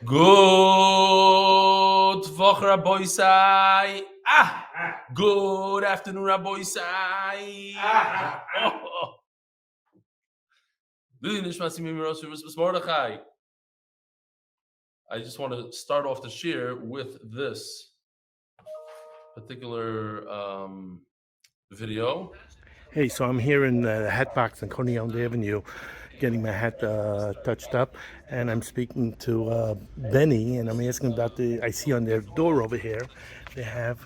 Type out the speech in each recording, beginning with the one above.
Good Voch, Rabboisai. Good afternoon, Rabboisai. Lizecher Nishmat Mordechai. I just want to start off the shir with this particular video. Hey, so I'm here in the hat box on Coney Island Avenue, getting my hat touched up, and I'm speaking to Benny, and I'm asking about I see on their door over here, they have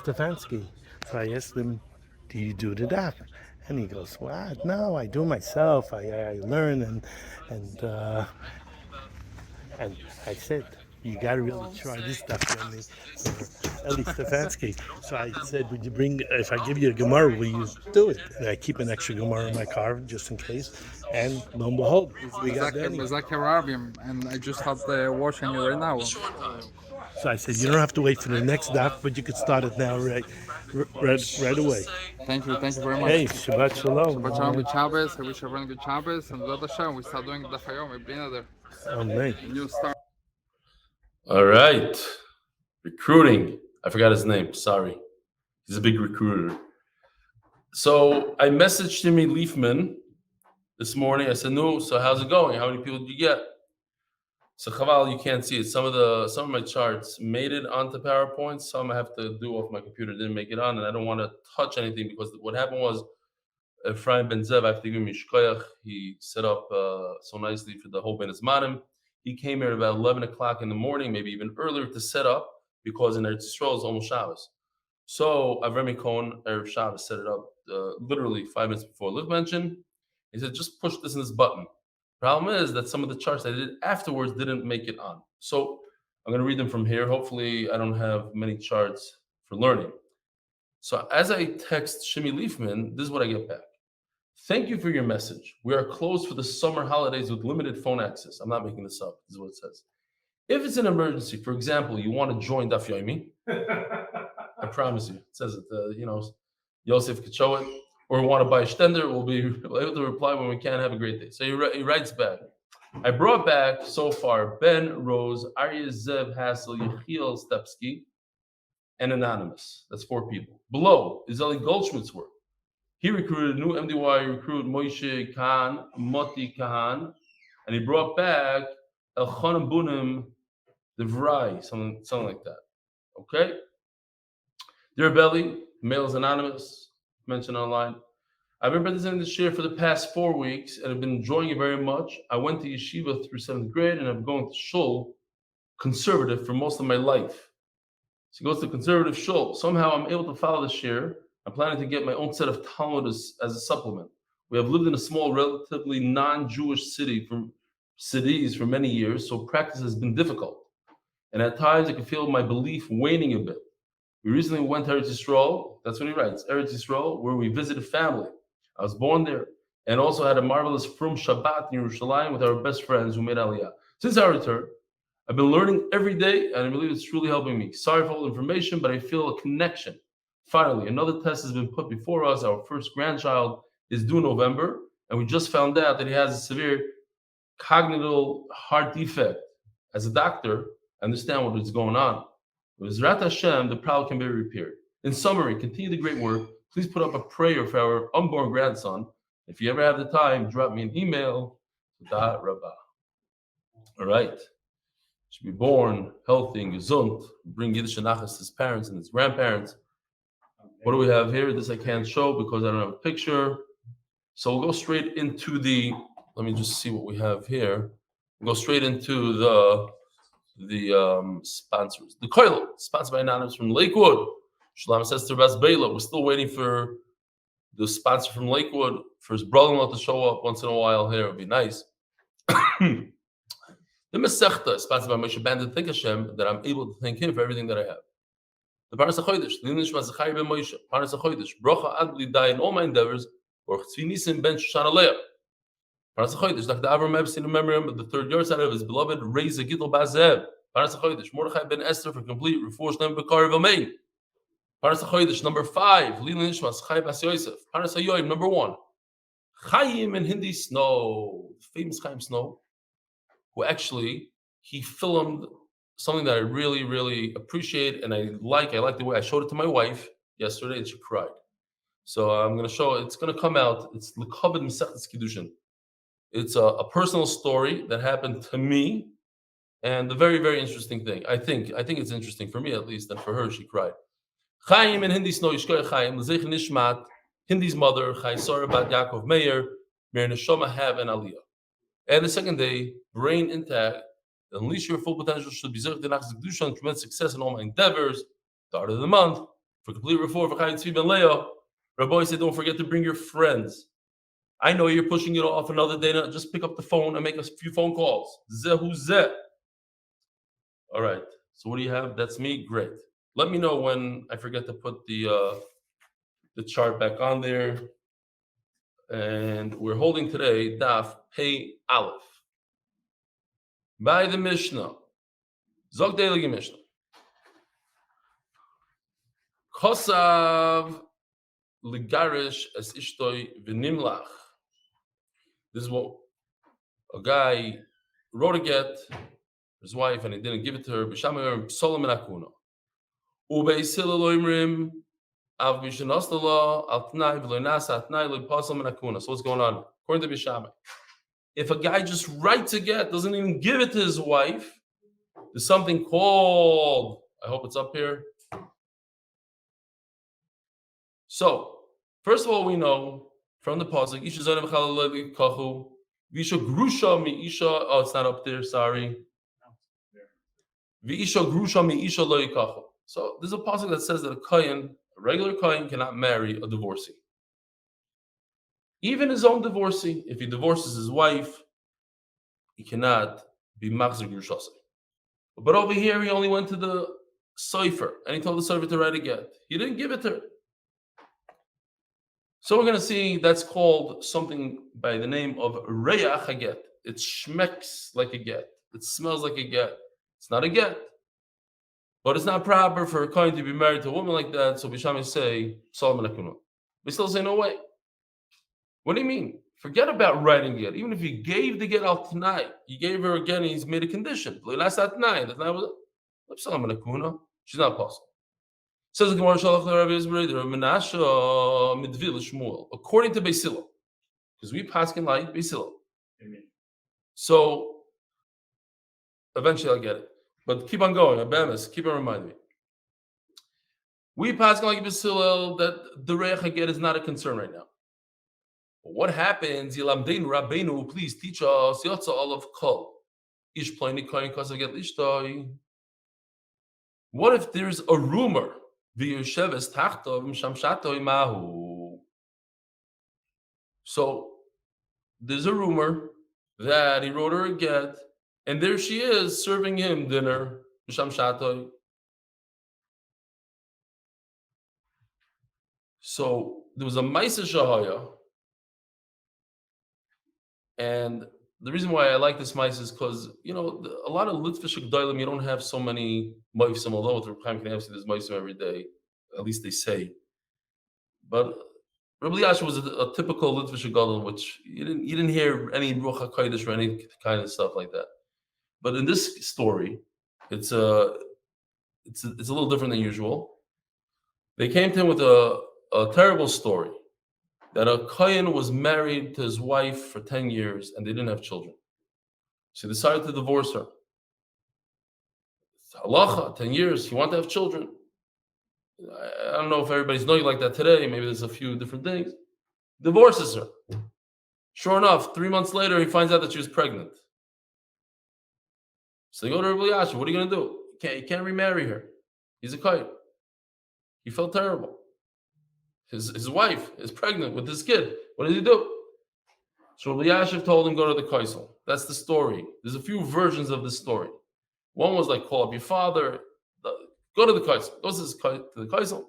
Stefansky. So I asked him, do you do the daf? And he goes, what? No, I do myself. I learn, and I said, you got to really try this Daf Yomi for Eli Stefansky. So I said, would you bring, if I give you a Gemara, will you do it? And I keep an extra Gemara in my car just in case. And lo and behold, we got Benny. And I just had the watching you right now. So I said, you don't have to wait for the next Daf, but you could start it now right away. Thank you very much. Hey, Shabbat Shalom. Shabbat Shalom, good Shabbos. I wish everyone good Shabbos. And Lord Hashem, we start doing Daf Yomi. Amen. New start. All right. Recruiting. I forgot his name. Sorry. He's a big recruiter. So I messaged Jimmy Leafman this morning. I said, no, so how's it going? How many people did you get? So Chaval, you can't see it. Some of my charts made it onto PowerPoint. Some I have to do off my computer, didn't make it on, and I don't want to touch anything because what happened was Ephraim Ben Zeav, I have to give him Shkoyach. He set up so nicely for the whole Ben Ismanim. He came here about 11 o'clock in the morning, maybe even earlier to set up because in Eretz Yisrael it's almost Shabbos. So Avram Cohen, Erev Shabbos, set it up literally 5 minutes before Liv mentioned. He said, just push this and this button. Problem is that some of the charts I did afterwards didn't make it on. So I'm going to read them from here. Hopefully I don't have many charts for learning. So as I text Shimmy Leafman, this is what I get back. Thank you for your message. We are closed for the summer holidays with limited phone access. I'm not making this up. This is what it says. If it's an emergency, for example, you want to join Daf Yomi, I promise you, it says it, Yosef could show it, or want to buy a stender, we'll be able to reply when we can. Have a great day. So he writes back. I brought back so far Ben, Rose, Arya, Zeav, Hassel, Yechiel, Stepsky, and Anonymous. That's 4 people. Below is Eli Goldschmidt's work. He recruited a new MDY recruit, Moshe Khan, Moti Khan, and he brought back Elchanan Bunim, the Vrai, something like that. Okay? Dear Belly, Males Anonymous, mentioned online. I've been presenting this year for the past 4 weeks and have been enjoying it very much. I went to yeshiva through 7th grade and I'm going to shul conservative for most of my life. So he goes to conservative shul. Somehow I'm able to follow this year. I'm planning to get my own set of Talmud as a supplement. We have lived in a small, relatively non-Jewish cities for many years, so practice has been difficult. And at times I can feel my belief waning a bit. We recently went to Eretz Yisrael, that's what he writes, Eretz Yisrael, where we visited family. I was born there, and also had a marvelous Frum Shabbat in Yerushalayim with our best friends who made Aliyah. Since our return, I've been learning every day, and I believe it's truly helping me. Sorry for all the information, but I feel a connection. Finally, another test has been put before us. Our first grandchild is due in November, and we just found out that he has a severe cognitive heart defect. As a doctor, I understand what is going on. With Zrat Hashem, the problem can be repaired. In summary, continue the great work. Please put up a prayer for our unborn grandson. If you ever have the time, drop me an email. Da Rabbah. All right. Should be born healthy and gesund. Bring Yiddish Nachas to his parents and his grandparents. What do we have here? This I can't show because I don't have a picture. So we'll go straight into let me just see what we have here. We'll go straight into the sponsors. The Koilo, sponsored by Anonymous from Lakewood. Shalema says to Bas Bela, we're still waiting for the sponsor from Lakewood for his brother-in-law to show up once in a while here. It would be nice. The Masechta is sponsored by Moshe Banda. Thank Hashem that I'm able to thank him for everything that I have. The Parnas HaChodesh, Lizecher Nishmat Zechariah ben Moshe, Parnas HaChodesh, Bracha ad bli die in all my endeavors, or Tzvi Nissim ben Shoshana Leah. Parnas HaChodesh, Dr. Avrum Epstein in memory of the 3rd yahrzeit of his beloved Raiza Gitl Zeav. Parnas HaChodesh, Mordechai ben Esther for complete Refuah Shalema B'Kar V'Mein. Parnas HaChodesh, number 5, Eli Nishmat Chaya bas Yosef. Parnas HaYoim, number 1, Chaim and Hindy Snow, famous Chaim Snow, who actually he filmed something that I really, really appreciate, and I like the way I showed it to my wife yesterday, and she cried. So I'm going to show it. It's going to come out. It's L'Kavod Mesechtes Kiddushin. It's a personal story that happened to me, and a very, very interesting thing. I think it's interesting for me at least, and for her, she cried. Chaim and Hindy Snow, Chaim, Lizecher Nishmat Hindy's mother, Chaya Sarah, Yaakov Meir, neshama have an Aliyah. And the second day, brain intact, unleash your full potential, should be Zeav, and tremendous success in all my endeavors. Start of the month, for complete Refuah, for Chaim Tzvi and Leah. Rabbi said, don't forget to bring your friends. I know you're pushing it off another day. Just pick up the phone and make a few phone calls. Zeh. All right. So what do you have? That's me. Great. Let me know when I forget to put the chart back on there. And we're holding today Daf Pei Aleph. By the Mishnah. Zog Delige Mishnah. Kosav Ligarish es Ishtoi V'nimlach. This is what a guy wrote a get for his wife and he didn't give it to her. B'shamayim Solomon Akuna. Ubeisil Elohimrim Av Mishanostala Al Tnai V'loinasa Tnai Loipasal Menakuna. So what's going on? According to Bishamay, if a guy just writes a get, doesn't even give it to his wife, there's something called, I hope it's up here. So, first of all, we know from the pasuk, Isha Zonim Chalaloi Kachu, Visha Grusha Mi Isha. Oh, it's not up there. Sorry. Visha Grusha Mi Isha Loi Kachu. So there's a pasuk that says that a regular kohen, cannot marry a divorcee. Even his own divorcee, if he divorces his wife, he cannot be machzer grushasei. But over here, he only went to the sofer and he told the sofer to write a get. He didn't give it to her. So we're going to see that's called something by the name of reyach haget. It schmecks like a get. It smells like a get. It's not a get. But it's not proper for a kohen to be married to a woman like that. So Bishamay say, Solomon Akuna. We still say, no way. What do you mean? Forget about writing it. Even if you gave the get out tonight, you gave her again, he's made a condition. That's not tonight. That's not Solomon Akuna. She's not possible. Says the Gemara Shalach Rabbi Yisrael, Menashe Midvil Shmuel, according to Beis Hillel, because we pass in like Beis Hillel. So eventually I'll get it, but keep on going. Abemis, keep on reminding me. We pass like Beis Hillel that the Reich Haget is not a concern right now. But what happens? Yilamdeinu Rabbeinu, please teach us. Yotza Olav Kol Ish Pliny Kohen Kosav Get Lishtoi. What if there's a rumor? So there's a rumor that he wrote her a get, and there she is serving him dinner. So there was a Maisa Shahaya, and the reason why I like this mice is because, a lot of Litvish G'daylim, you don't have so many moifsim, although with Chaim can have there's moifsim every day, at least they say. But Rabbi Yasha was a typical Litvish G'daylim, which you didn't hear any Ruach HaKodesh or any kind of stuff like that. But in this story, it's a little different than usual. They came to him with a terrible story. That a kohen was married to his wife for 10 years and they didn't have children. So he decided to divorce her. Halacha, 10 years, he wanted to have children. I don't know if everybody's knowing like that today. Maybe there's a few different things. Divorces her. Sure enough, 3 months later, he finds out that she was pregnant. So they go to Rabbi Yasha, what are you going to do? You can't remarry her. He's a kohen. He felt terrible. His wife is pregnant with this kid. What does he do? So Rabbi Yashiv told him, go to the Kaisel. That's the story. There's a few versions of this story. One was like, call up your father. Go to the Kaisel. Goes to the Kaisel.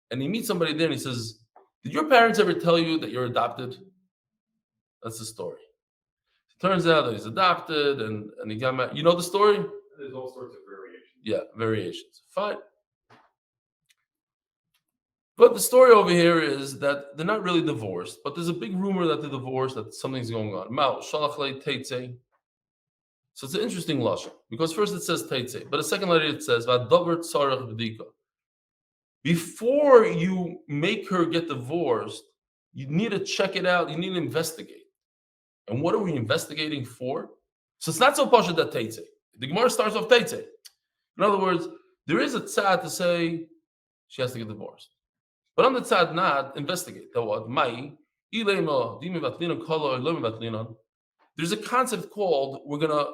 And he meets somebody there and he says, did your parents ever tell you that you're adopted? That's the story. It turns out that he's adopted and he got married. You know the story? There's all sorts of variations. Yeah, variations. Fine. But the story over here is that they're not really divorced, but there's a big rumor that they're divorced, that something's going on. So it's an interesting lashon because first it says teitzei, but the second letter it says v'adavar tzarech b'dika. Before you make her get divorced, you need to check it out. You need to investigate. And what are we investigating for? So it's not so pashut that teitzei. The Gemara starts off teitzei. In other words, there is a tzad to say she has to get divorced, but on the tzad not investigate. There's a concept called we're gonna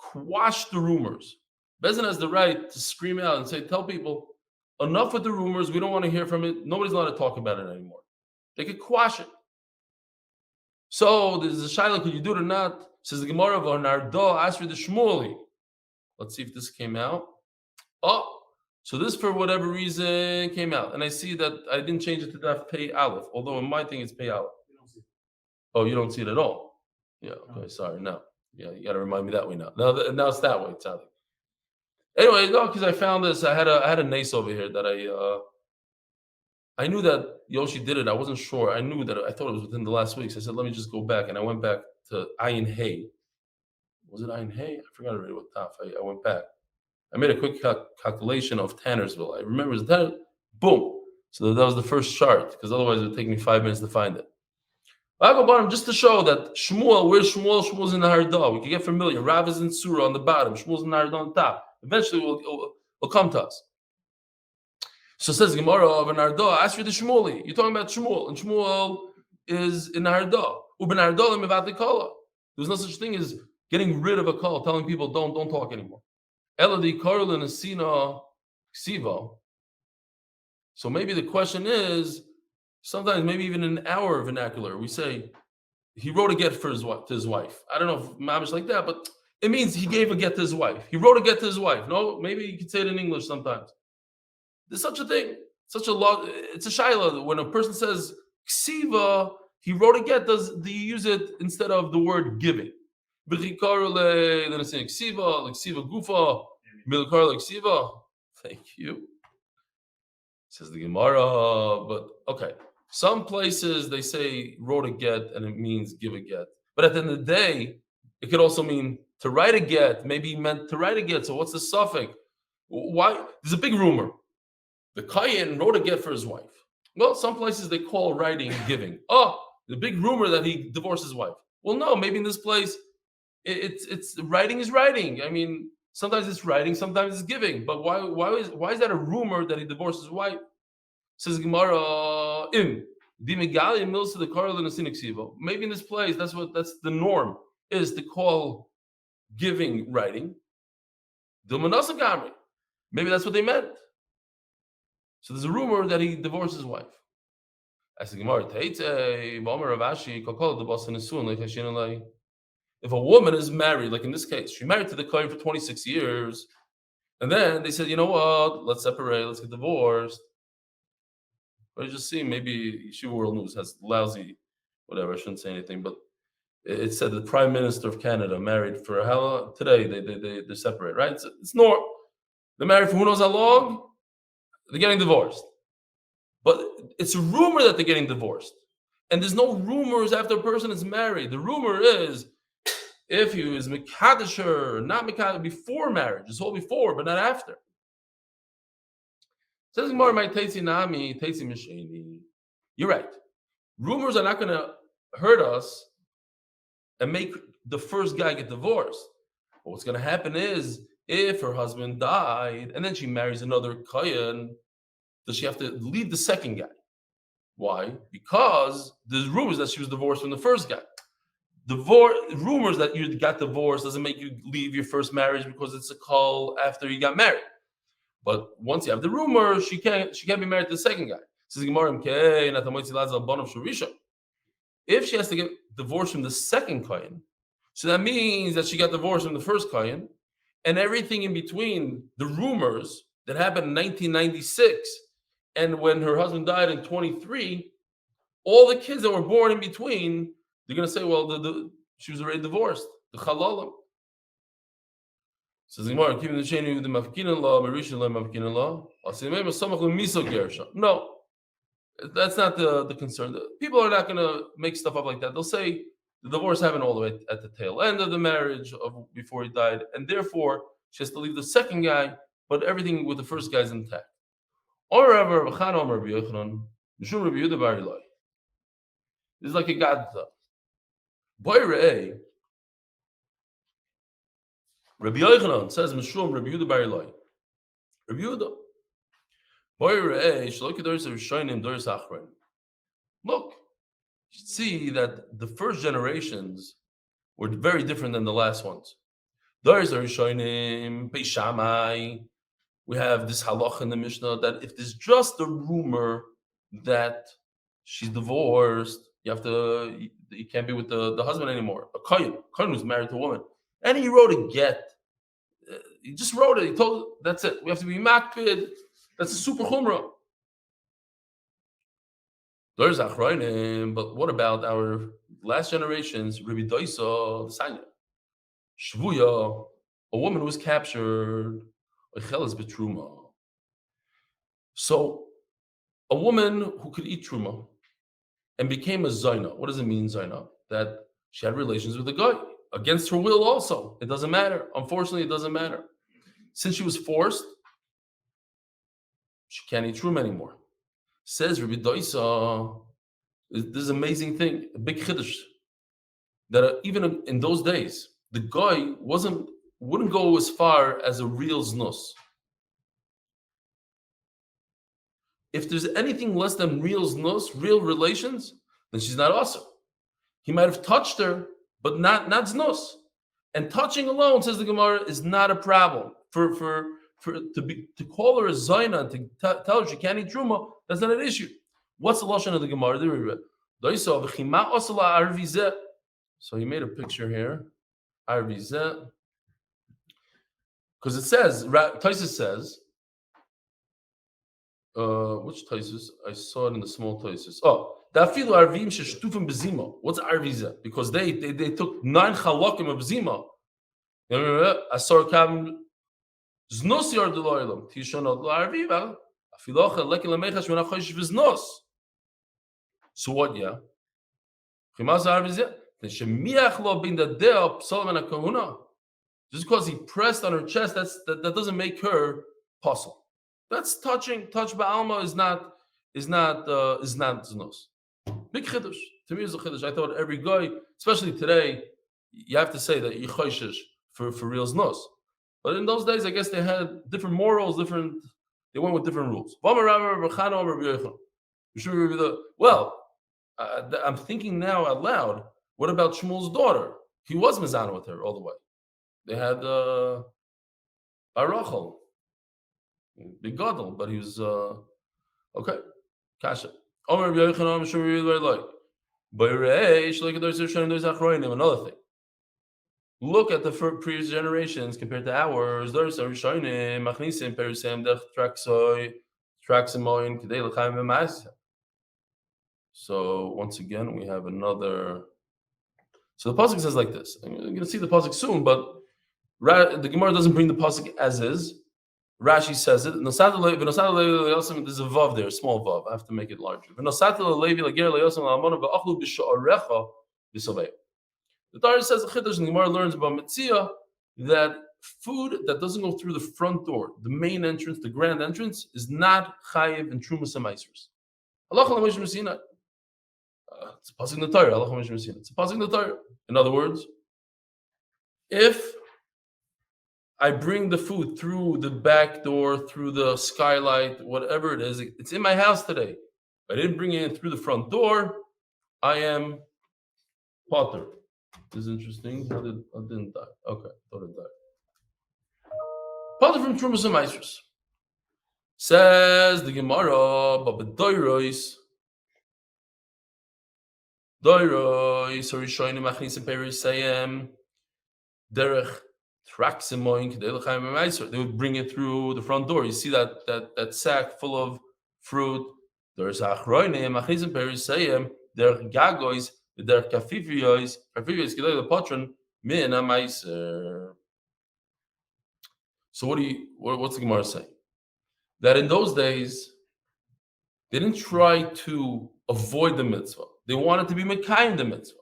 quash the rumors. Bezin has the right to scream out and say, tell people, enough with the rumors. We don't want to hear from it. Nobody's allowed to talk about it anymore. They could quash it. So there's a shaila, could you do it or not? Says the Gemara of Nardo, ask for the Shmueli. Let's see if this came out. Oh, so this for whatever reason came out. And I see that I didn't change it to Daf Pei Aleph, although in my thing it's Pei Aleph. Oh, you don't see it at all? Yeah, okay, sorry, no. Yeah, you got to remind me that way now. Now it's that way, Tzaddik. Anyway, no, because I found this. I had a nace over here that I knew that Yoshi did it. I wasn't sure. I knew that I thought it was within the last week. So I said, let me just go back. And I went back to Ayin Hay. Was it Ayin Hay? I forgot already what Taf. I went back. I made a quick calculation of Tannersville. I remember it was Tanner. Boom. So that was the first chart, because otherwise it would take me 5 minutes to find it. I go bottom just to show that Shmuel, where's Shmuel? Shmuel's in the Hardah. We can get familiar. Rav is in Surah on the bottom. Shmuel's in the Hardah on top. Eventually will come to us. So says Gemara of an Hardah, ask for the Shmueli. You're talking about Shmuel, and Shmuel is in the Hardah. There's no such thing as getting rid of a call, telling people don't talk anymore. Eladi Karl and Asina Ksiva. So maybe the question is, sometimes maybe even in our vernacular, we say he wrote a get for to his wife. I don't know if mamish like that, but it means he gave a get to his wife. He wrote a get to his wife. No, maybe you could say it in English sometimes. There's such a thing, such a lot. It's a shaila. When a person says ksiva, he wrote a get. Do you use it instead of the word giving? Then it's saying ksiva, like ksiva gufa, milkar like ksiva. Thank you. Says the Gemara, but okay. Some places they say wrote a get and it means give a get. But at the end of the day, it could also mean to write a get. Maybe he meant to write a get. So what's the suffix? Why? There's a big rumor. The Kayin wrote a get for his wife. Well, some places they call writing giving. Oh, the big rumor that he divorced his wife. Well, no, maybe in this place, it's writing is writing. I mean, sometimes it's writing, sometimes it's giving. But why is that a rumor that he divorced his wife? Says Gemara, maybe in this place, that's the norm, is to call giving writing. Maybe that's what they meant. So there's a rumor that he divorced his wife. As the Gemara, if a woman is married, like in this case, she's married to the Kohen for 26 years, and then they said, you know what, let's separate, let's get divorced. But you just see, maybe Yeshiva World News has lousy, whatever, I shouldn't say anything, but it said the Prime Minister of Canada married for how long? Today, they're separate, right? It's normal. They're married for who knows how long? They're getting divorced. But it's a rumor that they're getting divorced. And there's no rumors after a person is married. The rumor is if he was Mekadesher, not Mekadesher, before marriage. It's all before, but not after. Says more my Tetsi Nami, Tetsi Misheni. You're right. Rumors are not going to hurt us and make the first guy get divorced. But what's going to happen is if her husband died and then she marries another Kayan, does she have to leave the second guy? Why? Because there's rumors that she was divorced from the first guy. Rumors that you got divorced doesn't make you leave your first marriage because it's a call after you got married. But once you have the rumor, she can't be married to the second guy. If she has to get divorced from the second Kayan, so that means that she got divorced from the first Kayan, and everything in between, the rumors that happened in 1996 and when her husband died in 23, all the kids that were born in between, they're going to say, well, she was already divorced. The chalalim. Says the Gemara, keeping the chain with the mafkinan law, marishan law, mafkinan law. No, that's not the concern. People are not going to make stuff up like that. They'll say The divorce happened all the way at the tail end of the marriage before he died, and therefore she has to leave the second guy, but everything with the first guy is intact. This is like a gadda. Boy, Rabbi Yochanan says, Mishum Rabbi Yehuda Bar Eloi. Rabbi Yehuda. Look, you should see that the first generations were very different than the last ones. We have this halach in the Mishnah that if there's just a rumor that she's divorced, you can't be with the husband anymore. A kohen was married to a woman, and he wrote a get. He just wrote it. He told, that's it. We have to be makpid. That's a super chumrah. But what about our last generations? Rabbi Doisa, the Sanya, Shvuya, a woman was captured. So, a woman who could eat truma and became a zayna. What does it mean, zayna? That she had relations with a guy against her will. Also, it doesn't matter. Unfortunately, it doesn't matter. Since she was forced, she can't eat truma anymore. Says Rabbi Doisa, this is an amazing thing, a big chiddush, that even in those days, the guy wouldn't go as far as a real znus. If there's anything less than real znus, real relations, then she's not awesome. He might have touched her, but not znus. And touching alone, says the Gemara, is not a problem. To call her a zayna and to tell her she can't eat truma, that's not an issue. What's the lashon of the Gemara? So he made a picture here. Because it says, Taisus says, which Taisus? I saw it in the small Taisus. Dafilu arvim sheshtufim bezima. What's arviza? Because they took 9 chalakim of zima. Asar kam znos yard loylam tishon od arviva. Afilocha lekin lemechash menachosh v'znos. So what? Yeah. Chimaz arviza. Shemiach lo bin dadeh psalm and kahuna. Just because he pressed on her chest, that doesn't make her puzzle. That's touching. Touch ba'alma is not znos. Big chiddush. To me, it's a chiddush. I thought every guy, especially today, you have to say that you choishish for real znos. But in those days, I guess they had different morals, they went with different rules. Well, I'm thinking now out loud, what about Shmuel's daughter? He was mezana with her all the way. They had Baruch, big gadol, but he was okay. Kasha. Another thing. Look at the previous generations compared to ours. So once again, we have another. So the pasuk says like this. I'm going to see the pasuk soon, but the Gemara doesn't bring the pasuk as is. Rashi says it. There's a vav there, a small vav. I have to make it larger. The Torah says the Chiddush and the Gemara learns about Metzia that food that doesn't go through the front door, the main entrance, the grand entrance, is not chayiv and trumas and meisers. It's a pasuk in the Torah. It's a pasuk in the Torah. In other words, if I bring the food through the back door, through the skylight, whatever it is, it's in my house today. If I didn't bring it in through the front door, I am potter. This is interesting. I didn't die. Okay, thought it died. Potter from Trumas and Meisers. Says the Gemara, but Doirois, sorry, Shoshana Machnis and Peris Sayem, Derech. They would bring it through the front door. You see that sack full of fruit. There's achroinim, achizim perisayim, der gagois, der kafifios kedei the patron min amaiser. So what's the Gemara saying? That in those days they didn't try to avoid the mitzvah. They wanted to be mekayim the mitzvah.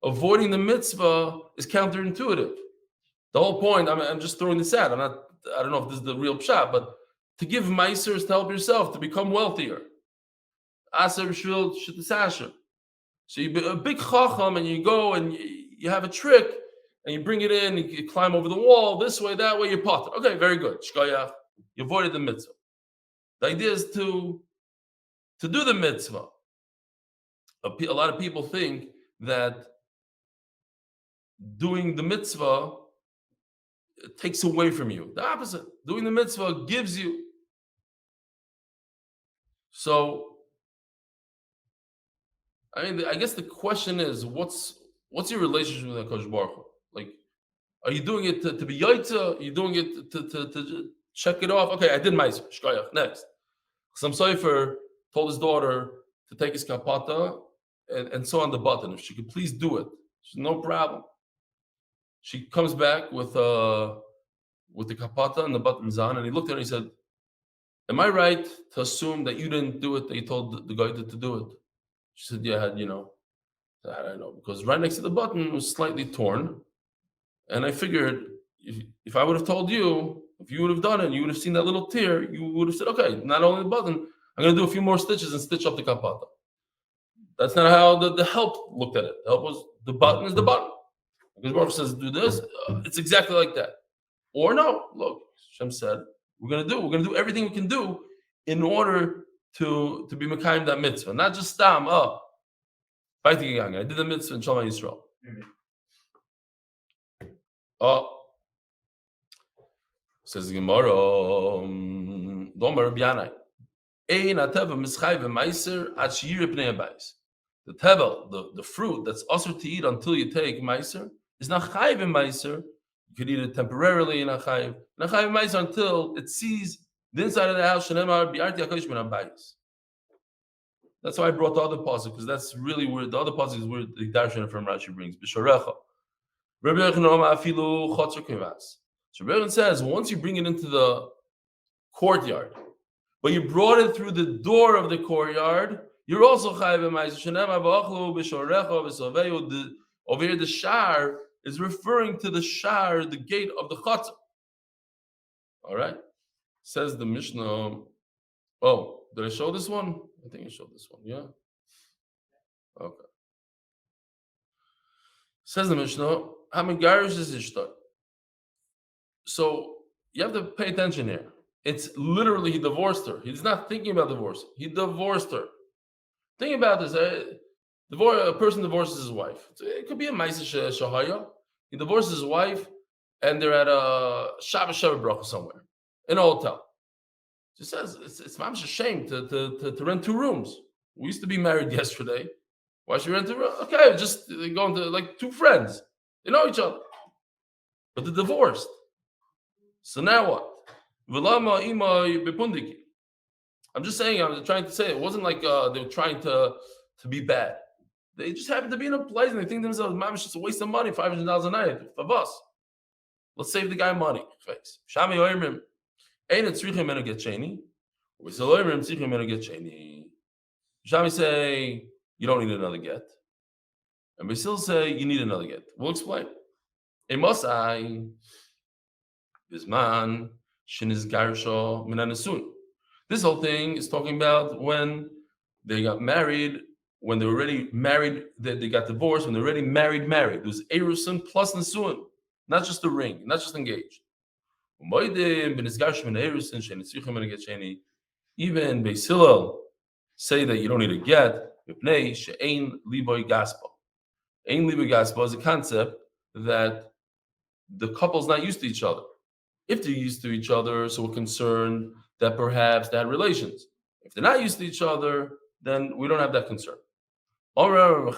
avoiding the mitzvah is counterintuitive. The whole point, I'm just throwing this out. I don't know if this is the real pshat, but to give meiser is to help yourself to become wealthier. Aser b'shvil sh'tisasher. So you be a big chacham and you go and you have a trick and you bring it in, you climb over the wall, this way, that way, you pot it. Okay, very good. Shkoyach. You avoided the mitzvah. The idea is to do the mitzvah. A lot of people think that doing the mitzvah takes away from you. The opposite. Doing the mitzvah gives you. So, I guess the question is, what's your relationship with HaKadosh Baruch Hu? Like, are you doing it to be yaitza? Are you doing it to check it off? Okay, I did meiser. Shkoyach. Next. Some Sofer told his daughter to take his kapata and sew on the button. If she could please do it. No problem. She comes back with the kapata and the button's on, and he looked at her and he said, am I right to assume that you didn't do it, that you told the guy to do it? She said, yeah, I don't know, because right next to the button was slightly torn. And I figured if I would have told you, if you would have done it, you would have seen that little tear, you would have said, okay, not only the button, I'm going to do a few more stitches and stitch up the kapata. That's not how the help looked at it. The help was, the button is the button. Because Baruch says, do this, it's exactly like that. Or no, look, Hashem said, we're going to do everything we can do in order to be Mekayim that mitzvah. Not just stam, I did the mitzvah in Shalom Yisrael. Says the Gemara, Domer B'yanai. Ein ateva mischai v'meiser ad sheyireh pnei habayis. The tevel, the fruit that's also to eat until you take meiser, is not chayiv meiser. You could eat it temporarily in a chayiv. Not chayiv meiser until it sees the inside of the house. Shenemar bi'arti hakadosh min habayis. That's why I brought the other pasuk, because that's really where the other pasuk is where the darshan from Rashi brings. B'sharecha. Rabbi Yochanan afilu chotzer kivas. So Rabbi Yochanan says once you bring it into the courtyard, but you brought it through the door of the courtyard, you're also chayiv b'meiser. Shenemar v'achlu b'sharecha v'soveyu. Over here, the shar is referring to the shar, the gate of the chotzer. All right, says the Mishnah. Oh, did I show this one? I think I showed this one. Yeah. Okay. Says the Mishnah, Hamigarish is Ishtar. So you have to pay attention here. It's literally he divorced her. He's not thinking about divorce. He divorced her. Think about this. A person divorces his wife. It could be a Ma'aseh Shahaya. He divorces his wife, and they're at a Shabbos Bracha somewhere in a hotel. She says it's mamish a shame to rent 2 rooms. We used to be married yesterday. Why should we rent 2 rooms? Okay, just going to like 2 friends. They know each other, but they're divorced. So now what? I'm just saying. I'm trying to say it wasn't like they were trying to be bad. They just happen to be in a place and they think to themselves, mamish, it's a waste of money, $500 a night of us. Let's save the guy money. Shami oimrim. Ain't tzrichim meno get sheni. We say oimrim tzrichim meno get sheni. Shami say you don't need another get, and we still say you need another get. We'll explain. Emosai bisman sheniz garsho minanesun. This whole thing is talking about when they got married. When they were already married, they got divorced. When they're already married. It was erusin plus nesuin, not just a ring, not just engaged. Even Beis Hillel say that you don't need a get. Ein liboy gaspa is a concept that the couple's not used to each other. If they're used to each other, so we're concerned that perhaps they had relations. If they're not used to each other, then we don't have that concern. So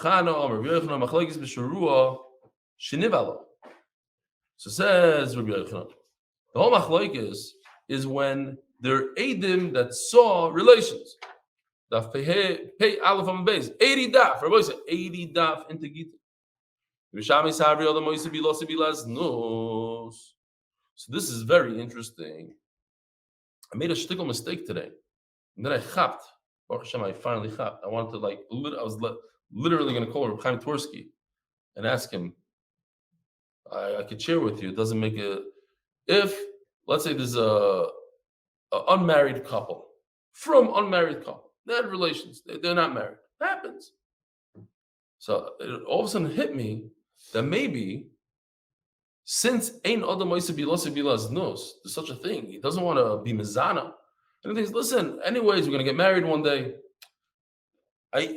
says Rabbi Yochanan, the whole machlokes is when they're edim that saw relations. Daf pei aleph Amud Beis 80 daf. Rabbi said 80 daf into Gittin. So this is very interesting. I made a shtickle mistake today, and then I chapped. Baruch Hashem, I finally chapped. I wanted to I was literally going to call Chaim Tversky and ask him. I could share with you. It doesn't make it. If let's say there's a unmarried couple from unmarried couple, they had relations. They're not married. It happens. So it all of a sudden hit me that maybe since Ein Adam Oisa Bilasa Bilas Nos, there's such a thing. He doesn't want to be Mizana. And he thinks, listen, anyways, we're going to get married one day.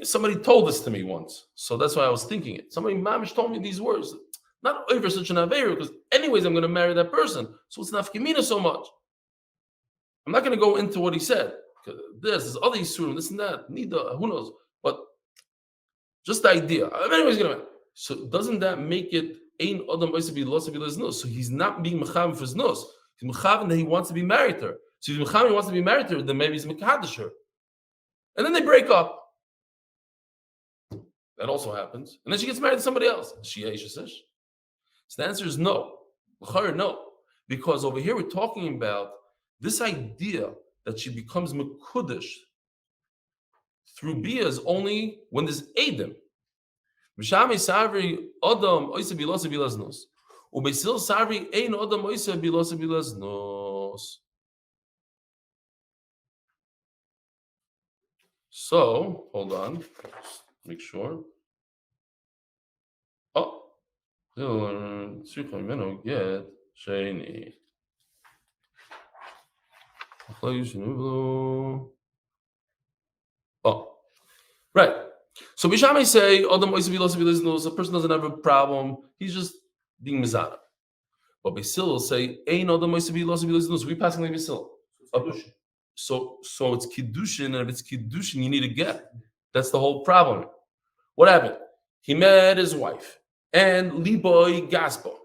Somebody told this to me once. So that's why I was thinking it. Somebody, Mamish, told me these words. Not over such an Aveira, because anyways, I'm going to marry that person. So it's not Nafkamina so much. I'm not going to go into what he said. There's other Yisurim, this and that. Nida, who knows? But just the idea. Anyways, going to marry. So doesn't that make it Ein Adam Oisa Bilasa Bilas Nos? So he's not being Mechav for his Nos. He's Mechav that he wants to be married to her. So if Mechav wants to be married to her, then maybe he's Mekadosh her. And then they break up. That also happens. And then she gets married to somebody else. She Aisha. So the answer is no. No. Because over here we're talking about this idea that she becomes Mekudesh through Bia is only when there's Adam. Mishami Savri Adam Oisa Bilasa Bilaznos. Ubesil Savri Ein Adam Oisa Bilasa Bilaznos. So, hold on. Just make sure. Oh. Get shiny. Oh, right. So Bishami say, Adam Oisa Bilasa Bilaznos, a person doesn't have a problem, he's just being Mizana. But Basil will say, Ein Adam Oisa Bilasa Bilaznos, we passing like Basil. So it's Kiddushin, and if it's Kiddushin, you need a get. That's the whole problem. What happened? He met his wife, and Liboy Gaspo.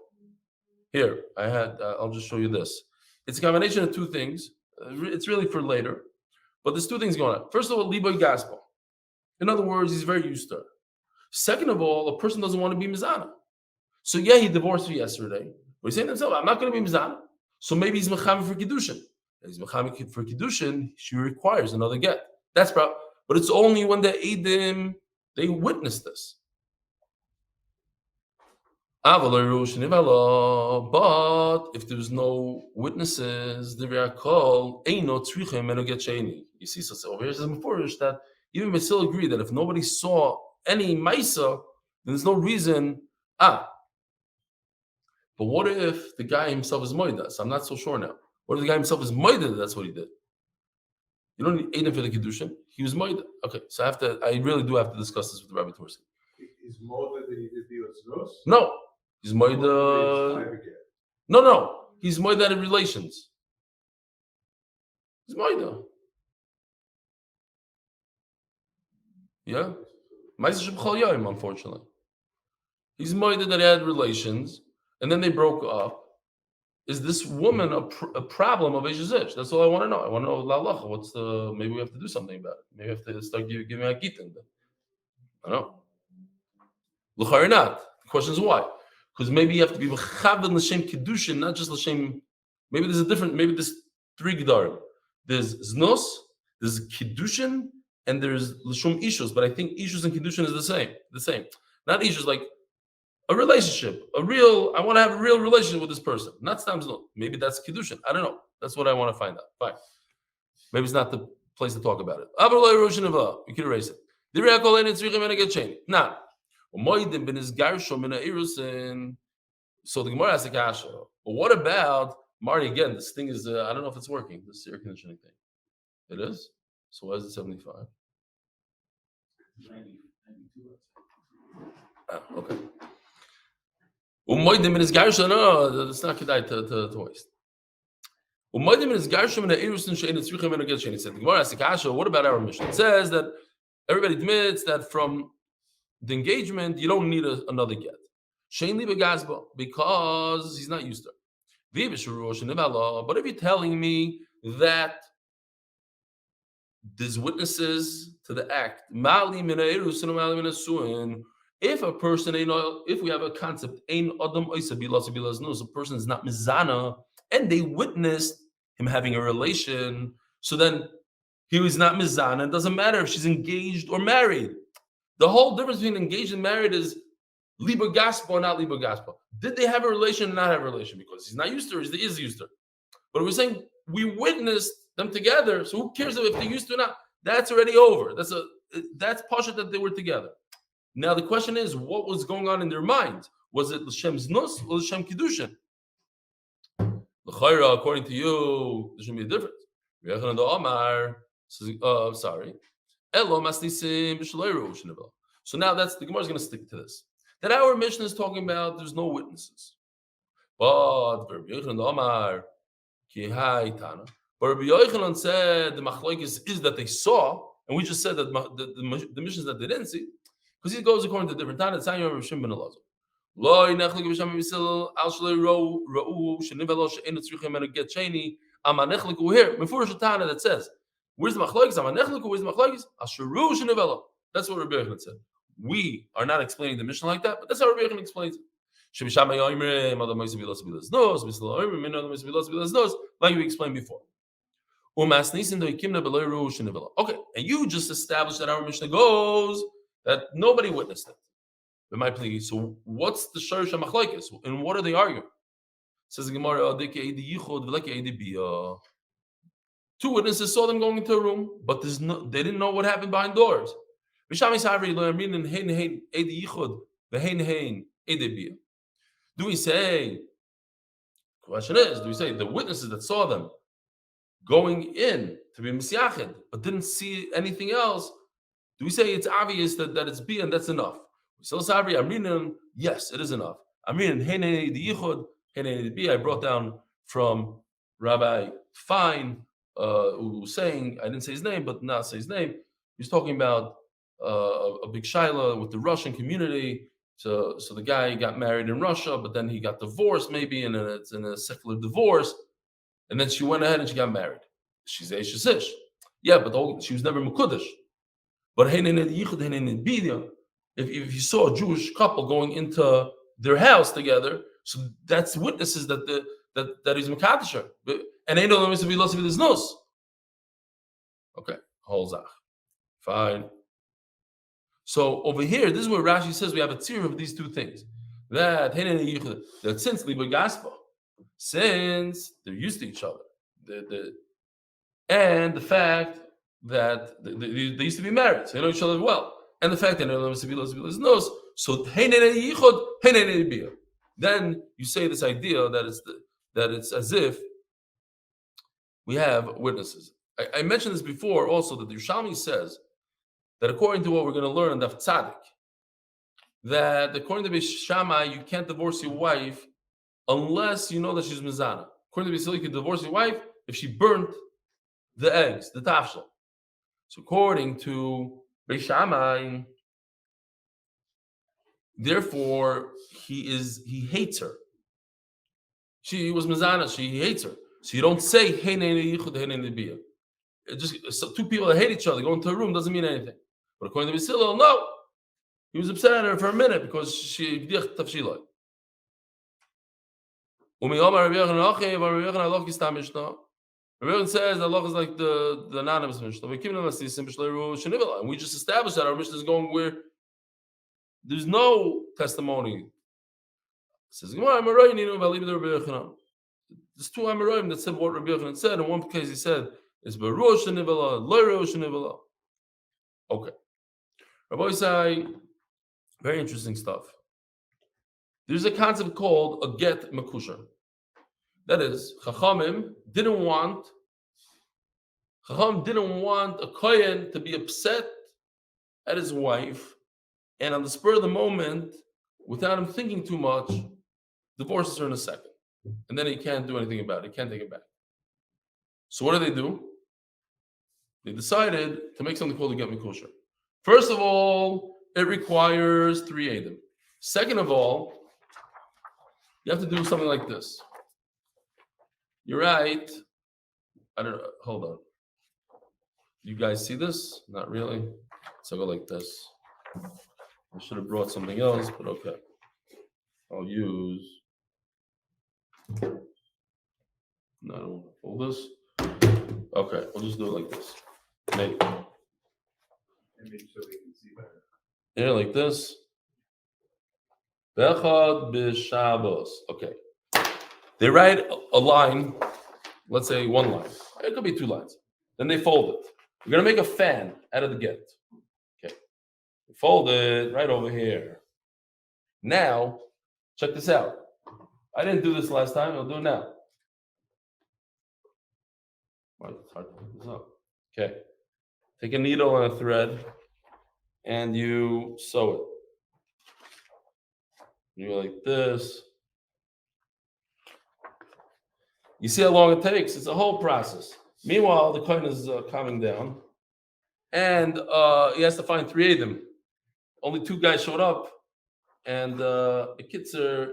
Here, I'll just show you this. It's a combination of two things. It's really for later, but there's two things going on. First of all, Liboy Gaspo. In other words, he's very used to her. Second of all, a person doesn't want to be Mizana. So yeah, he divorced her yesterday, but he's saying to himself, I'm not going to be Mizana. So maybe he's Mecham for Kiddushin. He's Mecham for Kiddushin, she requires another get. That's probably, but it's only when the Eidim, they witness this. But if there's no witnesses, you see, so over here it says before that even Basil agreed that if nobody saw any Maisa, then there's no reason. But what if the guy himself is Moida? So I'm not so sure now. What if the guy himself is Moida? That's what he did. You don't need Aiden for the Kiddushin. He was Moida. Okay, so I really do have to discuss this with the Rabbi Torsi. Is Moida that he did the Otzros? No. He's Moida. No. He's Moida in relations. He's Moida. Yeah? Unfortunately. He's Moida that he had relations, and then they broke up. Is this woman a problem of Eshizich? That's all I want to know. I want to know, Lalacha, maybe we have to do something about it. Maybe we have to start giving a Gittin. I don't know. L'chayr not. The question is why? Because maybe you have to be mechav l'shem kiddushin, not just l'shem. Maybe there's three gedarim. There's znos, there's kiddushin, and there's l'shum ishus. But I think ishus and kiddushin is the same. Not ishus like a relationship, I want to have a real relationship with this person. Not stam znos. Maybe that's kiddushin. I don't know. That's what I want to find out. Fine. Maybe it's not the place to talk about it. You can erase it. Now. So the Gemara asks a kasha. But what about Marty again? This thing is I don't know if it's working. This air conditioning thing. It is. So why is it 75? 92. Okay. No, it's not kedai to waste. He said the Gemara asks a kasha. What about our mission? It says that everybody admits that from the engagement, you don't need another get. Because he's not used to it. But if you're telling me that there's witnesses to the act, if a person, if we have a concept, a person is not mizana, and they witnessed him having a relation, so then he was not mizana. It doesn't matter if she's engaged or married. The whole difference between engaged and married is Liba Gaspa or not Liba Gaspa. Did they have a relation or not have a relation? Because he's not used to her, he is used to her. But we're saying we witnessed them together, so who cares if they're used to or not? That's already over. That's pasha that they were together. Now the question is, what was going on in their minds? Was it L'Shem's Nus or L'Shem Kiddushin? L'chayra, according to you, there should be a difference. Sorry. So now that's the Gemara is going to stick to this. That our mission is talking about there's no witnesses. But Rabbi Yochanan said the machlokes is that they saw, and we just said that the mission is that they didn't see, because he goes according to different Tana. It's Rabbi Shimon ben Elazar. Lo yinechlik b'shem misil al shlei ra'u shenivelo she'enu tzrichim and get sheni amanechliku here. Mefurish Tana that says, where's the machlokes? Amanechliku. Where's the machlokes? Asheru shenivelo. That's what Rabbi Yochanan said. We are not explaining the mission like that, but that's how Rabbi Yochanan explains it. Like we explained before. Okay, and you just established that our Mishnah goes that nobody witnessed it. So what's the shorish machlokes, and what are they arguing? Says the Gemara, two witnesses saw them going into a room, but they didn't know what happened behind doors. Do we say, question is, do we say the witnesses that saw them going in to be Mesiachid, but didn't see anything else, do we say it's obvious that it's B and that's enough? Yes, it is enough. I brought down from Rabbi Fine, who was saying, I didn't say his name, but not say his name, he's talking about a big shaila with the Russian community. So the guy got married in Russia, but then he got divorced maybe, and it's in a secular divorce. And then she went ahead and she got married. She's Ish. Yeah, but she was never Mekudesh. But if you saw a Jewish couple going into their house together, so that's witnesses that he's Mekadesher. And ain't no limits to be lost with his nose. Okay, whole zach. Fine. So over here, this is where Rashi says we have a tzir of these two things. That since Liba Gaspa, since they're used to each other, and the fact that they used to be married, so they know each other well, and the fact that they're not to be nose, so then you say this idea that it's as if we have witnesses. I mentioned this before also, that the Yerushalmi says that according to what we're going to learn in Daf Tzadik, that according to Beis Shammai, you can't divorce your wife unless you know that she's mizana. According to Beis Hillel, you can divorce your wife if she burnt the eggs, the tafshel. So according to Beis Shammai, therefore he hates her. She was mizana, he hates her. So you don't say hey yichud hey nebiyah. So two people that hate each other go into a room doesn't mean anything. But according to Beis Hillel, no. He was upset at her for a minute because she b'diach tafshiloi. Rabbi Yochanan says Allah is like the anonymous Mishnah. And we just established that our Mishnah is going where there's no testimony. Says there's two Amoraim that said what Rabbi Yochanan said. In one case he said it's Baruch Shenivala, Loiro Shenivala. Okay. Rabbi say, very interesting stuff. There's a concept called a get makusha. That is, Chacham didn't want a kohen to be upset at his wife, and on the spur of the moment, without him thinking too much, divorces her in a second. And then he can't do anything about it. He can't take it back. So what do? They decided to make something called a get makusha. First of all, it requires 3 Adam. Second of all, you have to do something like this. You're right. I don't know. Hold on. You guys see this? Not really. So I'll go like this. I should have brought something else, but okay. I'll use. No, I don't want to fold this. Okay, we'll just do it like this. Maybe. Maybe so they can see better. Yeah, like this. Bechad b'Shabbos. Okay. They write a line, let's say one line. It could be two lines. Then they fold it. We're going to make a fan out of the get. Okay. Fold it right over here. Now, check this out. I didn't do this last time. I'll do it now. Well, it's hard to pick this up. Okay. Take a needle and a thread, and you sew it. You go like this. You see how long it takes? It's a whole process. Meanwhile, the coin is calming down, and he has to find 3 of them. Only 2 guys showed up, and the kids are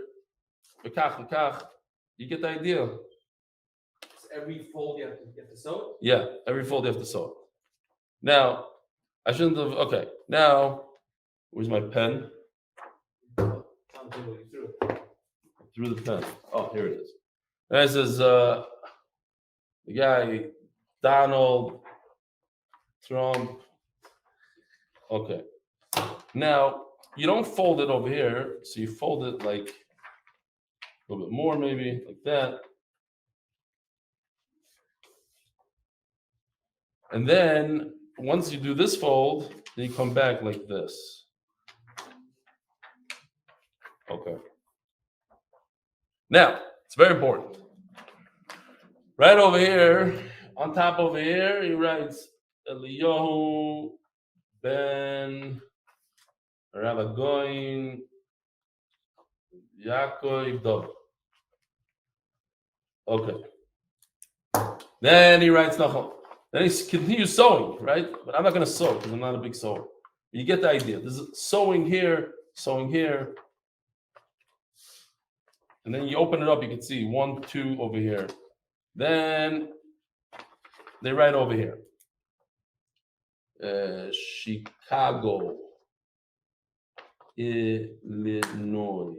v'kach. You get the idea. So every fold you have to sew it? Yeah, every fold you have to sew it. Now, I shouldn't have. Okay, now, where's my pen? Through the pen. Oh, here it is. And it says, the guy, Donald Trump. Okay. Now, you don't fold it over here. So you fold it like a little bit more, maybe, like that. And then, once you do this fold, then you come back like this. Okay. Now, it's very important. Right over here, on top over here, he writes Eliyahu ben Ravagoin Yaakov Meir. Okay. Then he writes Nachon. Then he continues sewing, right? But I'm not going to sew because I'm not a big sewer. You get the idea. There's sewing here, and then you open it up, you can see 1, 2 over here. Then they write over here. Chicago, Illinois.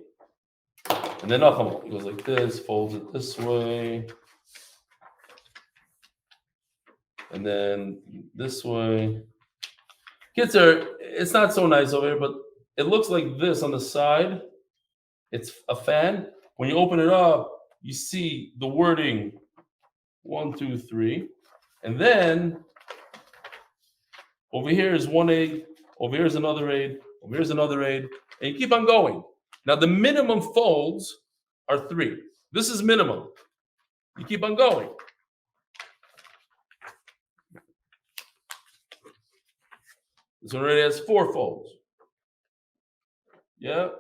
And then it goes like this, folds it this way. And then this way. It's not so nice over here, but it looks like this on the side. It's a fan. When you open it up, you see the wording 1, 2, 3. And then over here is 1 aid, over here is another aid, over here is another aid, and you keep on going. Now the minimum folds are 3. This is minimum. You keep on going. This one already has 4 folds. Yeah.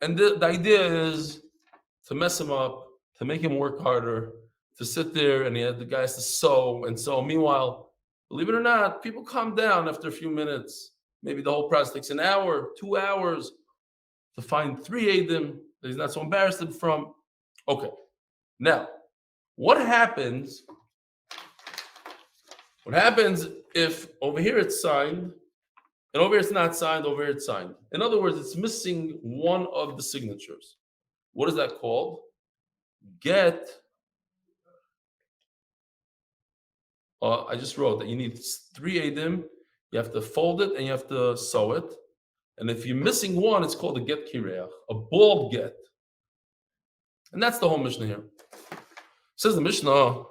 And the idea is to mess him up, to make him work harder, to sit there and the guys to sew and sew. Meanwhile, believe it or not, people calm down after a few minutes. Maybe the whole process takes an hour, 2 hours to find 3 Adim that he's not so embarrassed from. Okay. Now, what happens if over here it's signed and over here it's not signed, over here it's signed? In other words, it's missing one of the signatures. What is that called? Get. I just wrote that you need 3 Adim. You have to fold it and you have to sew it. And if you're missing one, it's called a get kireach, a bald get. And that's the whole Mishnah here. Says the Mishnah,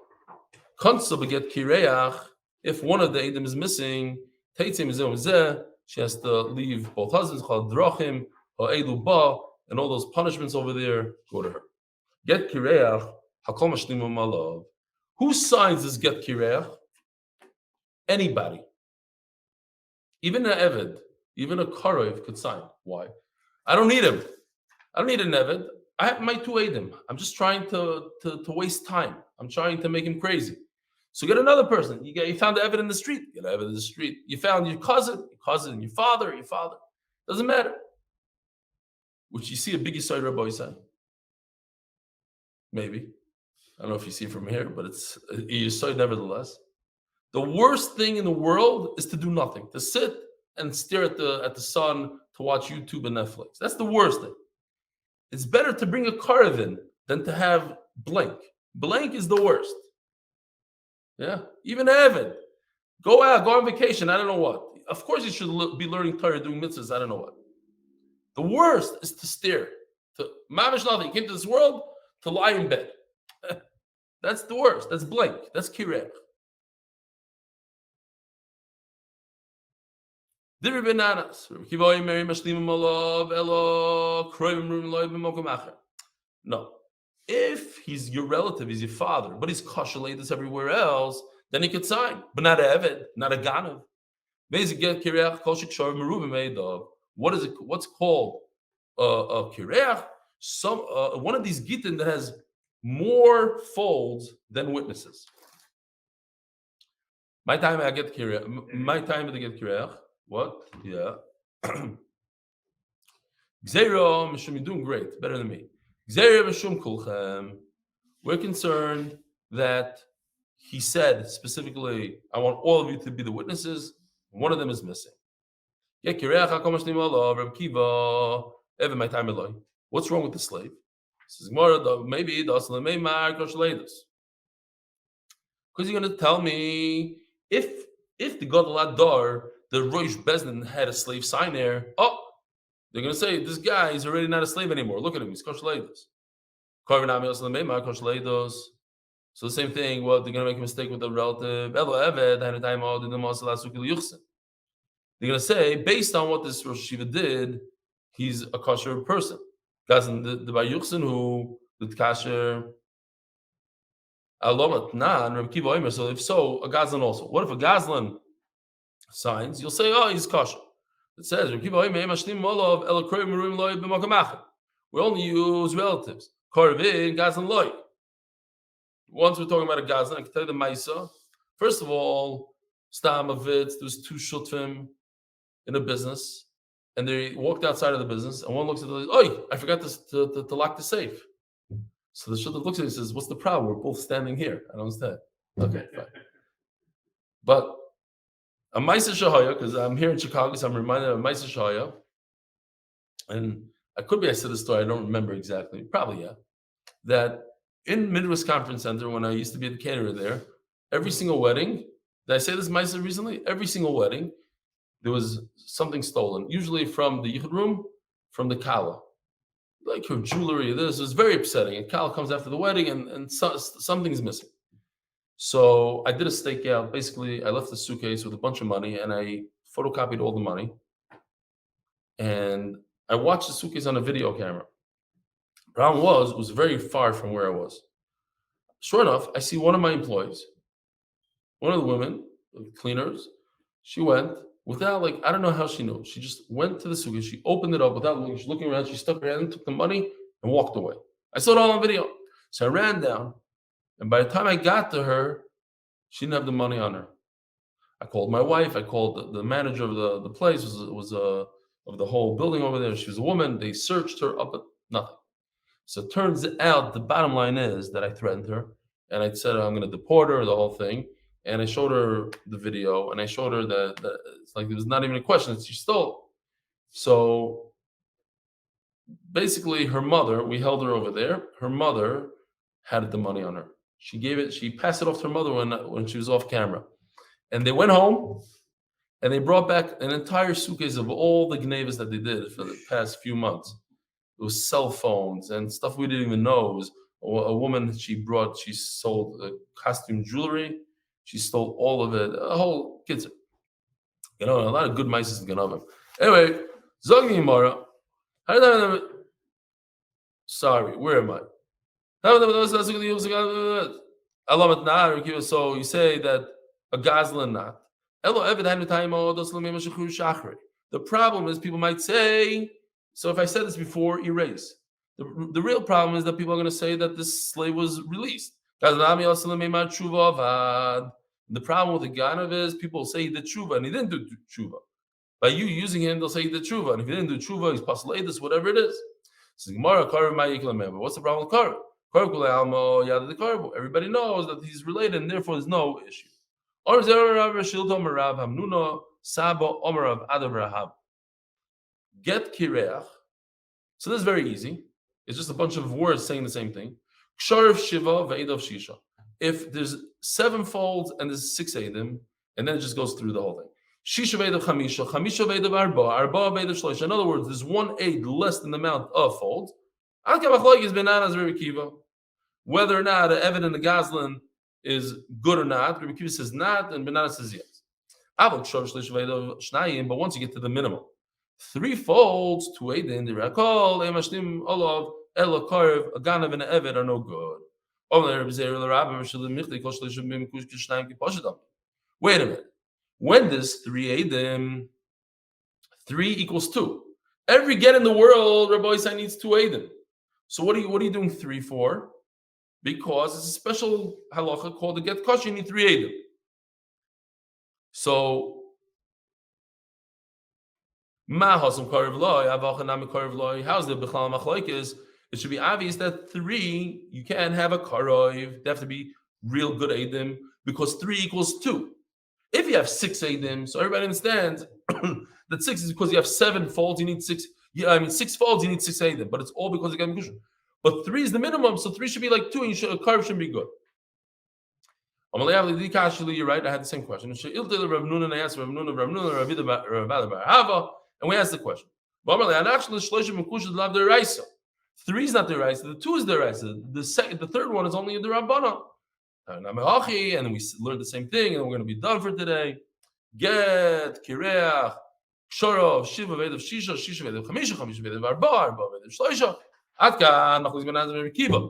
Konsa get kireach, if one of the Adim is missing, she has to leave both husbands, called drachim, or elu ba, and all those punishments over there go to her. Get kireach, hakol mashlimim alav. Who signs this get kireach? Anybody. Even an Eved, even a Karev could sign. Why? I don't need him. I don't need an Eved. I have my 2 Adim. I'm just trying to waste time. I'm trying to make him crazy. So get another person. You found the Eved in the street. Get an Eved in the street. You found your cousin, your father. Doesn't matter. Which you see a big Yisrael Rabbi sign. Maybe. I don't know if you see it from here, but it's a Yisrael nevertheless. The worst thing in the world is to do nothing, to sit and stare at the sun, to watch YouTube and Netflix. That's the worst thing. It's better to bring a caravan than to have blank. Blank is the worst. Yeah, even Evan. Go out, go on vacation, I don't know what. Of course you should be learning Torah, doing mitzvahs, I don't know what. The worst is to stare. To mamish nothing. You came to this world to lie in bed. That's the worst. That's blank. That's kirech. No. If he's your relative, he's your father, but he's kosher this everywhere else, then he could sign. But not a eved, not a ganav. What is it? What's called a kireach? One of these gittin that has more folds than witnesses. My time I get kireach. My time to get kireach. What? Yeah. Gzeira mishum, you're doing great, better than me. Gzeira mishum kulchem. We're concerned that he said specifically, I want all of you to be the witnesses. One of them is missing. What's wrong with the slave? Maybe because you're going to tell me if the Gadol Adar, the Rosh Bezdin had a slave sign there, they're going to say this guy is already not a slave anymore. Look at him, he's kosher leidos. So the same thing, they're going to make a mistake with the relative. They're going to say, based on what this Rosh Hashiva did, he's a kosher person. Guys, the Bar Yuchsin who did kosher, so if so, a Gazlan also. What if a Gazlan signs? You'll say, he's kosher. It says, we only use relatives. Once we're talking about a Gazlan, I can tell you the Maisa. First of all, Stam of it, there's two shutfim in a business, and they walked outside of the business, and one looks at the, I forgot to lock the safe. So the shutf looks at it and says, what's the problem? We're both standing here. I don't understand. Okay, fine. But a Maisa Shahaya, because I'm here in Chicago, so I'm reminded of Maisa Shahaya, and I said the story, I don't remember exactly, probably, yeah, that in Midwest Conference Center, when I used to be the caterer there, every single wedding, did I say this Maisa recently? Every single wedding, there was something stolen, usually from the Yichud room, from the Kala. Like her jewelry, this was very upsetting. And Kala comes after the wedding and something's missing. So I did a stakeout. Basically, I left the suitcase with a bunch of money and I photocopied all the money. And I watched the suitcase on a video camera. Problem was, it was very far from where I was. Sure enough, I see one of my employees, one of the women, the cleaners, she went without, I don't know how she knew. She just went to the suitcase, she opened it up without looking, she's looking around, she stuck her hand, took the money, and walked away. I saw it all on video. So I ran down, and by the time I got to her, she didn't have the money on her. I called my wife, I called the manager of the place, was of the whole building over there. She was a woman, they searched her up, but nothing. So it turns out the bottom line is that I threatened her and I said I'm going to deport her, the whole thing. And I showed her the video and I showed her that it's like there was not even a question, she stole. So basically her mother, we held her over there. Her mother had the money on her. She passed it off to her mother when she was off camera. And they went home and they brought back an entire suitcase of all the gnevas that they did for the past few months. It was cell phones and stuff we didn't even know. It was a woman she sold costume jewelry. She stole all of it. A whole kids. A lot of good mice in Ganavim. Anyway, Zogni Mara. Sorry, where am I? So you say that a Gazlan not. The problem is people might say, so if I said this before, erase. The real problem is that people are going to say that this slave was released. The problem with the Ganav is people say he did tshuva and he didn't do tshuva. By you using him, they'll say he did tshuva. And if he didn't do tshuva, he's pasaladis, whatever it is. What's the problem with Karev? Everybody knows that he's related and therefore there's no issue. Get kireach. So this is very easy. It's just a bunch of words saying the same thing. Ksharif shiva ve'edav shisha. If there's 7 folds and there's 6 edim, and then it just goes through the whole thing. Shisha Veda Chamisha, Chamisha Veda Arba, Arba Veda Shloisha. In other words, there's one aid less than the amount of folds. Is bananas Rabbi Kiva. Whether or not an Evid and the Goslin is good or not, Rabbi Kiva says not, and Banana says yes. But once you get to the minimum, 3 folds, 2 Eidin, the Rakol, Emashtim, Olav, Ela Karv, a Ganav and an Evid are no good. Wait a minute. When does 3 Eidim, 3 equals 2? Every get in the world, Rabbi Isai needs 2 Eidim. So what are you doing 3 for? Because it's a special halacha called the get kosher. You need 3 Eidim. So how's the b'chlal machlokes? It should be obvious that 3 you can't have a karov. They have to be real good Eidim because 3 equals 2. If you have 6 Eidim, so everybody understands that 6 is because you have 7 folds, you need 6. 6 folds, you need 6 Eidim, but it's all because you got Mekushim. But 3 is the minimum, so 3 should be like 2, and a carve shouldn't be good. You're right, I had the same question. And we asked the question. 3 is not the Raiza, the 2 is the Raiza. The third one is only the Rabbana. And we learned the same thing, and we're going to be done for today. Get, Kireach, Shorov, Shiva Vedav Shisha, Shisha Vedav Chamisha, Chamisha Vedav Arba, Arba Vedav Shloisha. Atkan, Machlis Benaz Rabbi Kiva.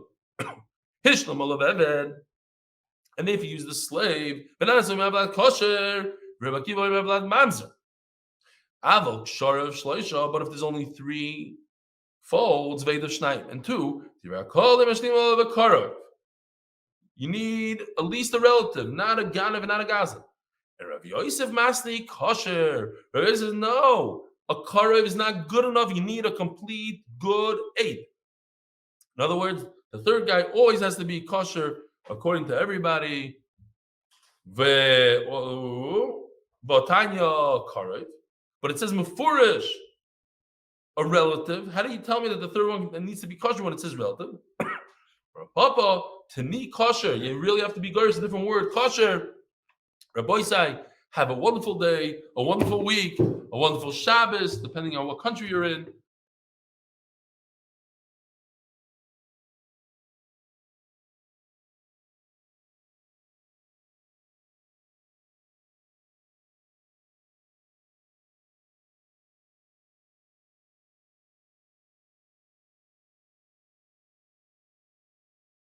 Hishlam Olav Eved. And if you use the slave, Benaz Rabbi Kosher, Rabbi Kiva Rabbi Mamzer. Avok Shorov Shloisha, but if there's only 3 folds, Vedav Shnayim, and 2, Tirakol Emashtim Olav Karov. You need at least a relative, not a Ganav and not a Gazan. And Rav Yosef Masni kosher. Rav Yosef says, no, a karev is not good enough. You need a complete good 8. In other words, the third guy always has to be kosher according to everybody. V'tanya karev. But it says mefurish, a relative. How do you tell me that the third one needs to be kosher when it says relative? Papa, tani kosher. You really have to be kosher. It's a different word. Kosher. Rabbi Isai, have a wonderful day, a wonderful week, a wonderful Shabbos, depending on what country you're in.